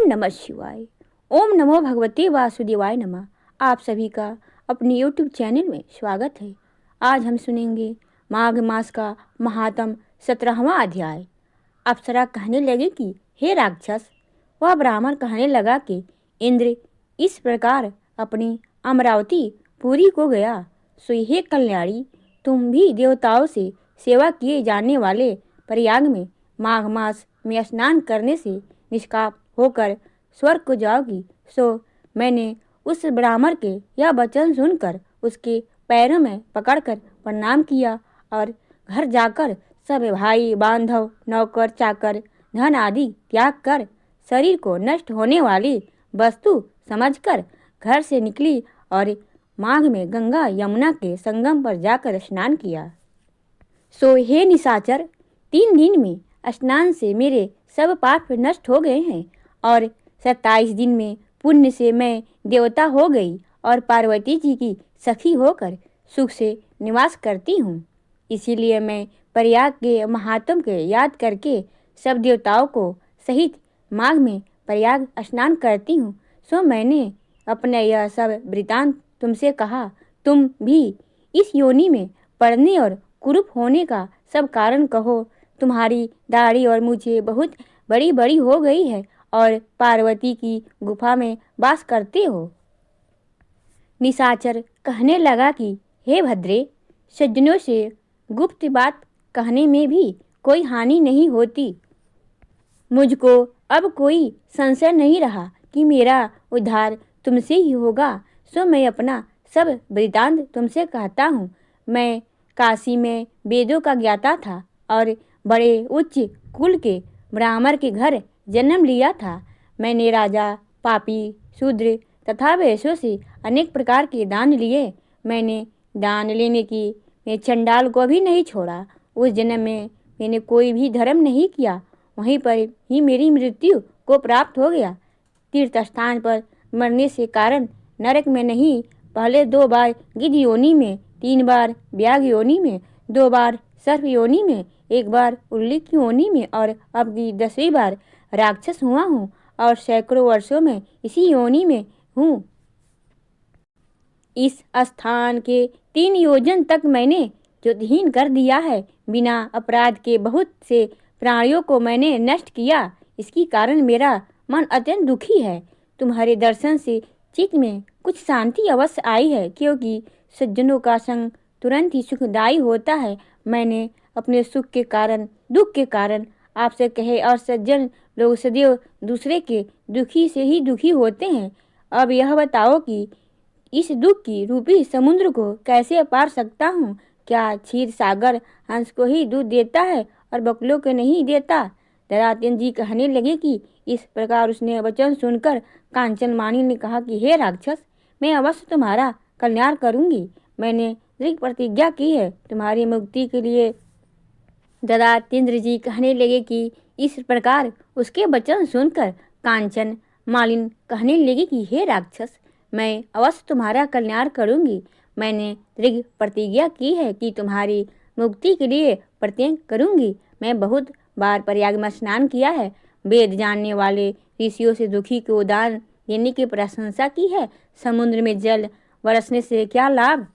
ओम नमः शिवाय। ओम नमो भगवते वासुदेवाय नमः। आप सभी का अपने यूट्यूब चैनल में स्वागत है। आज हम सुनेंगे माघ मास का महात्म 17वां अध्याय। अप्सरा कहने लगी कि हे राक्षस, वह ब्राह्मण कहने लगा कि इंद्र इस प्रकार अपनी अमरावती पुरी को गया, सो हे कल्याणी, तुम भी देवताओं से सेवा किए जाने वाले प्रयाग में माघ मास में स्नान करने से निष्पाप होकर स्वर्ग को जाओगी। सो मैंने उस ब्राह्मण के यह वचन सुनकर उसके पैरों में पकड़कर प्रणाम किया और घर जाकर सब भाई बांधव नौकर चाकर धन आदि त्याग कर शरीर को नष्ट होने वाली वस्तु समझकर घर से निकली और माघ में गंगा यमुना के संगम पर जाकर स्नान किया। सो हे निशाचर, 3 दिन में स्नान से मेरे सब पाप नष्ट हो गए हैं और 27 दिन में पुण्य से मैं देवता हो गई और पार्वती जी की सखी होकर सुख से निवास करती हूँ। इसीलिए मैं प्रयाग के महात्म के याद करके सब देवताओं को सहित माघ में प्रयाग स्नान करती हूँ। सो मैंने अपना यह सब वृतांत तुमसे कहा। तुम भी इस योनि में पड़ने और कुरूप होने का सब कारण कहो। तुम्हारी दाढ़ी और मुझे बहुत बड़ी बड़ी हो गई है और पार्वती की गुफा में वास करते हो। निशाचर कहने लगा कि हे भद्रे, सज्जनों से गुप्त बात कहने में भी कोई हानि नहीं होती। मुझको अब कोई संशय नहीं रहा कि मेरा उद्धार तुमसे ही होगा। सो मैं अपना सब वृतांत तुमसे कहता हूँ। मैं काशी में वेदों का ज्ञाता था और बड़े उच्च कुल के ब्राह्मण के घर जन्म लिया था। मैंने राजा, पापी, शूद्र तथा वैश्यों से अनेक प्रकार के दान लिए। मैंने दान लेने की मैं चंडाल को भी नहीं छोड़ा। उस जन्म में मैंने कोई भी धर्म नहीं किया, वहीं पर ही मेरी मृत्यु को प्राप्त हो गया। तीर्थ स्थान पर मरने से कारण नरक में नहीं, पहले 2 बार गिद्ध योनि में, 3 बार व्याघ्र योनि में, 2 बार सर्प योनि में, 1 बार उल्लिख योनि में और अब की 10वीं बार राक्षस हुआ हूँ और सैकड़ों वर्षों में इसी योनि में हूँ। इस स्थान के 3 योजन तक मैंने ज्योतिहीन कर दिया है। बिना अपराध के बहुत से प्राणियों को मैंने नष्ट किया। इसके कारण मेरा मन अत्यंत दुखी है। तुम्हारे दर्शन से चित्त में कुछ शांति अवश्य आई है, क्योंकि सज्जनों का संग तुरंत ही सुखदायी होता है। मैंने अपने सुख के कारण दुख के कारण आपसे कहे और सज्जन लोग सदैव दूसरे के दुखी से ही दुखी होते हैं। अब यह बताओ कि इस दुख की रूपी समुद्र को कैसे पार सकता हूँ? क्या क्षीर सागर हंस को ही दूध देता है और बकलों को नहीं देता? दरात्यन जी कहने लगे कि इस प्रकार उसने वचन सुनकर कांचन मानी ने कहा कि हे राक्षस, मैं अवश्य तुम्हारा कल्याण करूंगी। मैंने दृढ़ प्रतिज्ञा की है तुम्हारी मुक्ति के लिए। ददात्येंद्र जी कहने लगे कि इस प्रकार उसके वचन सुनकर कांचन मालिन कहने लगी कि हे राक्षस, मैं अवश्य तुम्हारा कल्याण करूंगी। मैंने दृढ़ प्रतिज्ञा की है कि तुम्हारी मुक्ति के लिए प्रत्यय करूंगी। मैं बहुत बार प्रयाग में स्नान किया है। वेद जानने वाले ऋषियों से दुखी को दान देने की प्रशंसा की है। समुद्र में जल बरसने से क्या लाभ?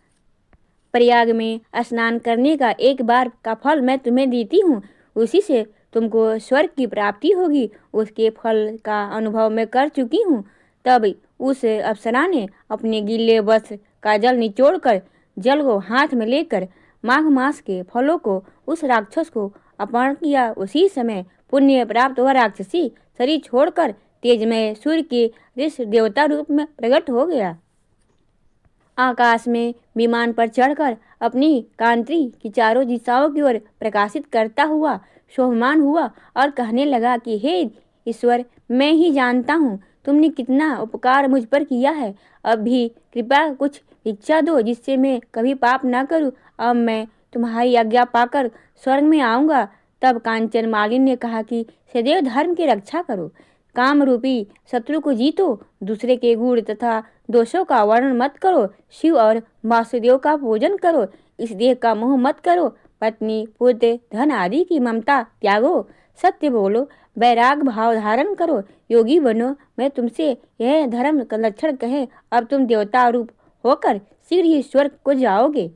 प्रयाग में स्नान करने का 1 बार का फल मैं तुम्हें देती हूँ, उसी से तुमको स्वर्ग की प्राप्ति होगी। उसके फल का अनुभव मैं कर चुकी हूँ। तब उस अप्सरा ने अपने गीले वस्त्र का जल निचोड़कर जल को हाथ में लेकर माघ मास के फलों को उस राक्षस को अर्पण किया। उसी समय पुण्य प्राप्त हुआ राक्षसी शरीर छोड़कर तेजमय सूर्य के ऋषि देवता रूप में प्रकट हो गया। आकाश में विमान पर चढ़कर अपनी कांति की चारों दिशाओं की ओर प्रकाशित करता हुआ शोभमान हुआ और कहने लगा कि हे ईश्वर, मैं ही जानता हूँ तुमने कितना उपकार मुझ पर किया है। अब भी कृपया कुछ इच्छा दो जिससे मैं कभी पाप ना करूँ। अब मैं तुम्हारी आज्ञा पाकर स्वर्ग में आऊँगा। तब कांचन मालिन ने कहा कि सदैव धर्म की रक्षा करो, काम रूपी शत्रु को जीतो, दूसरे के गुण तथा दोषों का वर्णन मत करो, शिव और वासुदेव का पूजन करो, इस देह का मोह मत करो, पत्नी पुत्र धन आदि की ममता त्यागो, सत्य बोलो, वैराग भाव धारण करो, योगी बनो। मैं तुमसे यह धर्म का लक्षण कहे, अब तुम देवता रूप होकर शीघ्र ही स्वर्ग को जाओगे।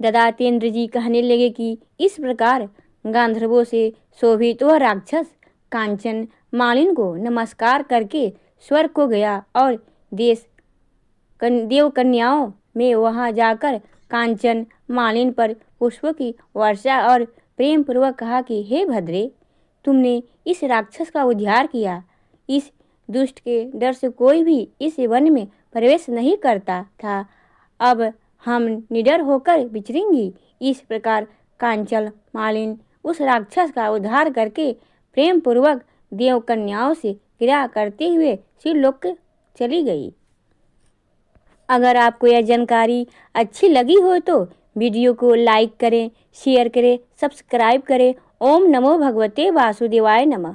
ददातेन्द्र जी कहने लगे कि इस प्रकार गांधर्वों से शोभित वह राक्षस कांचन मालिन को नमस्कार करके स्वर्ग को गया और देव कन्याओं में वहां जाकर कांचन मालिन पर पुष्पों की वर्षा और प्रेम पूर्वक कहा कि हे भद्रे, तुमने इस राक्षस का उद्धार किया। इस दुष्ट के डर से कोई भी इस वन में प्रवेश नहीं करता था। अब हम निडर होकर विचरेंगी। इस प्रकार कांचन मालिन उस राक्षस का उद्धार करके प्रेम पूर्वक देव कन्याओं से क्रिया करते हुए शिवलोक चली गई। अगर आपको यह जानकारी अच्छी लगी हो तो वीडियो को लाइक करें, शेयर करें, सब्सक्राइब करें। ओम नमो भगवते वासुदेवाय नमः।